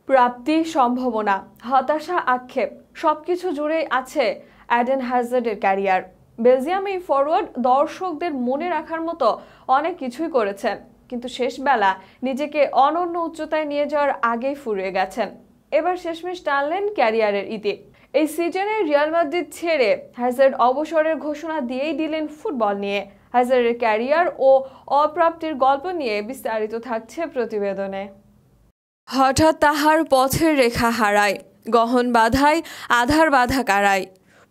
প্রাপ্তি, সম্ভাবনা, হতাশা, আক্ষেপ সবকিছু জুড়েই আছে এডেন হ্যাজার্ডের ক্যারিয়ার। বেলজিয়াম এই ফরওয়ার্ড দর্শকদের মনে রাখার মতো অনেক কিছুই করেছেন, কিন্তু শেষ বেলা নিজেকে অনন্য উচ্চতায় নিয়ে যাওয়ার আগেই ফুরিয়ে গেছেন। এবার শেষমেশ টানলেন ক্যারিয়ারের ইতি। এই সিজনে রিয়াল মাদ্রিদ ছেড়ে হ্যাজার্ড অবসরের ঘোষণা দিয়েই দিলেন ফুটবল নিয়ে। হ্যাজার্ডের ক্যারিয়ার ও অপ্রাপ্তির গল্প নিয়ে বিস্তারিত থাকছে প্রতিবেদনে। হঠাৎ তাহার পথের রেখা হারায়, গহন বাধায় আধার বাধা কারায়,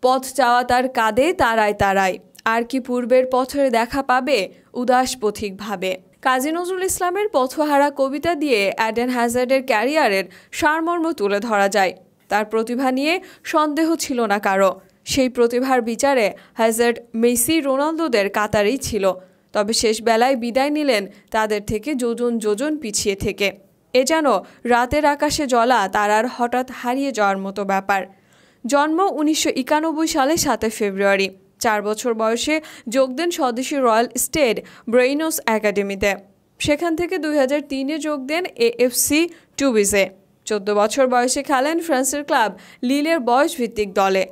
পথ চাওয়া তার কাঁধে তারায় তারায়, আর কি পূর্বের পথের দেখা পাবে উদাস পথিক ভাবে। কাজী নজরুল ইসলামের পথহারা কবিতা দিয়ে এডেন হ্যাজার্ডের ক্যারিয়ারের সারমর্ম তুলে ধরা যায়। তার প্রতিভা নিয়ে সন্দেহ ছিল না কারো। সেই প্রতিভার বিচারে হ্যাজার্ড মেসি, রোনালদোদের কাতারেই ছিল, তবে শেষ বেলায় বিদায় নিলেন তাদের থেকে যোজন যোজন পিছিয়ে থেকে। এ যেন রাতের আকাশে জ্বলা তারার হঠাৎ হারিয়ে যাওয়ার মতো ব্যাপার। জন্ম 1991 সালে 7 ফেব্রুয়ারি। 4 বছর বয়সে যোগ দেন স্বদেশী রয়্যাল স্টেড ব্রেইনোস একাডেমিতে। সেখান থেকে 2003-এ যোগ দেন এএফসি টুবিজে। 14 বছর বয়সে খেলেন ফ্রান্সের ক্লাব লিলের বয়সভিত্তিক দলে।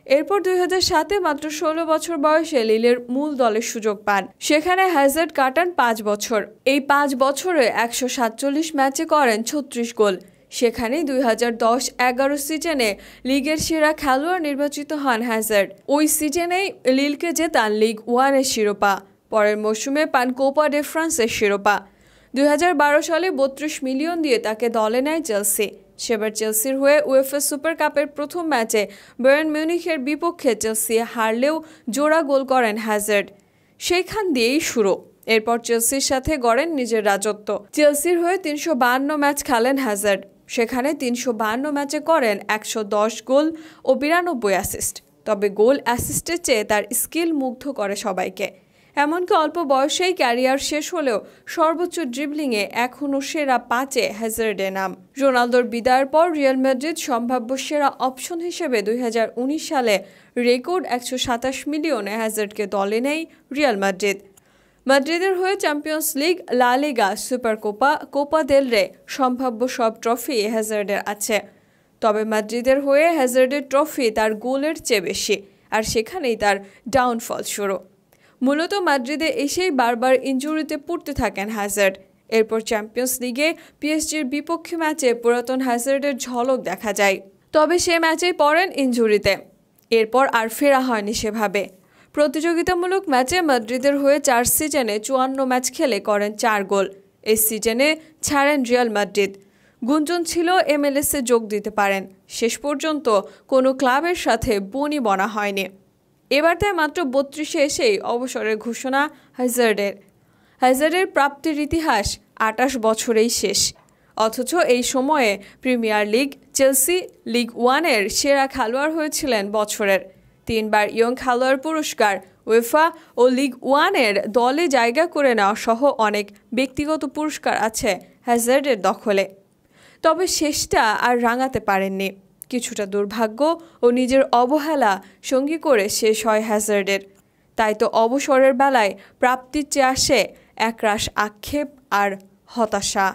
এরপর 2007-এ মাত্র 16 বছর বয়সে লিলের মূল দলের সুযোগ পান। সেখানে হ্যাজার্ড কাটান 5 বছর। এই 5 বছরে 147 ম্যাচে করেন 36 গোল। সেখানেই 2010-11 সিজনে লিগের সেরা খেলোয়াড় নির্বাচিত হন হ্যাজার্ড। ওই সিজনেই লিলকে জেতান লিগ 1-এর শিরোপা। পরের মৌসুমে পান কোপা ডে ফ্রান্সের শিরোপা। 2012 সালে 32 মিলিয়ন দিয়ে তাকে দলে নেয় চেলসি। সেবার চেলসির হয়ে উয়েফা সুপার কাপের প্রথম ম্যাচে বায়ার্ন মিউনিখের বিপক্ষে চেলসি হারলেও জোড়া গোল করেন হ্যাজার্ড। সেইখান দিয়েই শুরু। এরপর চেলসির সাথে গড়েন নিজের রাজত্ব। চেলসির হয়ে 352 ম্যাচ খেলেন হ্যাজার্ড। সেখানে 352 ম্যাচে করেন 110 গোল ও 92 অ্যাসিস্ট। তবে গোল অ্যাসিস্টের চেয়ে তার স্কিল মুগ্ধ করে সবাইকে। এমনকি অল্প বয়সেই ক্যারিয়ার শেষ হলেও সর্বোচ্চ ড্রিবলিংয়ে এখনও সেরা 5-এ হ্যাজার্ডের নাম। রোনালদোর বিদায়ের পর রিয়াল মাদ্রিদ সম্ভাব্য সেরা অপশন হিসেবে 2019 সালে রেকর্ড 127 মিলিয়নে হ্যাজার্ডকে দলে নেয় রিয়াল মাদ্রিদ। মাদ্রিদের হয়ে চ্যাম্পিয়ন্স লিগ, লা লিগা, সুপার কোপা, কোপা দেল রে সম্ভাব্য সব ট্রফি হ্যাজার্ডের আছে। তবে মাদ্রিদের হয়ে হ্যাজার্ডের ট্রফি তার গোলের চেয়ে বেশি, আর সেখানেই তার ডাউনফল শুরু। মূলত মাদ্রিদে এসেই বারবার ইনজুরিতে পড়তে থাকেন হ্যাজার্ড। এরপর চ্যাম্পিয়ন্স লিগে পিএসজির বিপক্ষে ম্যাচে পুরাতন হ্যাজার্ডের ঝলক দেখা যায়, তবে সে ম্যাচেই পড়েন ইনজুরিতে। এরপর আর ফেরা হয়নি সেভাবে। প্রতিযোগিতামূলক ম্যাচে মাদ্রিদের হয়ে 4 সিজনে 54 ম্যাচ খেলে করেন 4 গোল। এই সিজনে ছাড়েন রিয়াল মাদ্রিদ। গুঞ্জন ছিল MLS-এ যোগ দিতে পারেন। শেষ পর্যন্ত কোনো ক্লাবের সাথে বনি বনা হয়নি। এবার তাই মাত্র 32-এ এসেই অবসরের ঘোষণা হ্যাজার্ডের। হ্যাজার্ডের প্রাপ্তির ইতিহাস 28 বছরেই শেষ। অথচ এই সময়ে প্রিমিয়ার লিগ, চেলসি, লিগ 1-এর সেরা খেলোয়াড় হয়েছিলেন বছরের। 3 বার ইয়ং খেলোয়াড় পুরস্কার, উয়েফা ও লিগ 1-এর দলে জায়গা করে নেওয়া সহ অনেক ব্যক্তিগত পুরস্কার আছে হ্যাজার্ডের দখলে। তবে শেষটা আর রাঙাতে পারেননি। কিছুটা দুর্ভাগ্য ও নিজের অবহেলা সঙ্গী করে শেষ হয় হ্যাজার্ডের। তাই তো অবসরের বেলায় প্রাপ্তির চেয়ে আসে একরাশ আক্ষেপ আর হতাশা।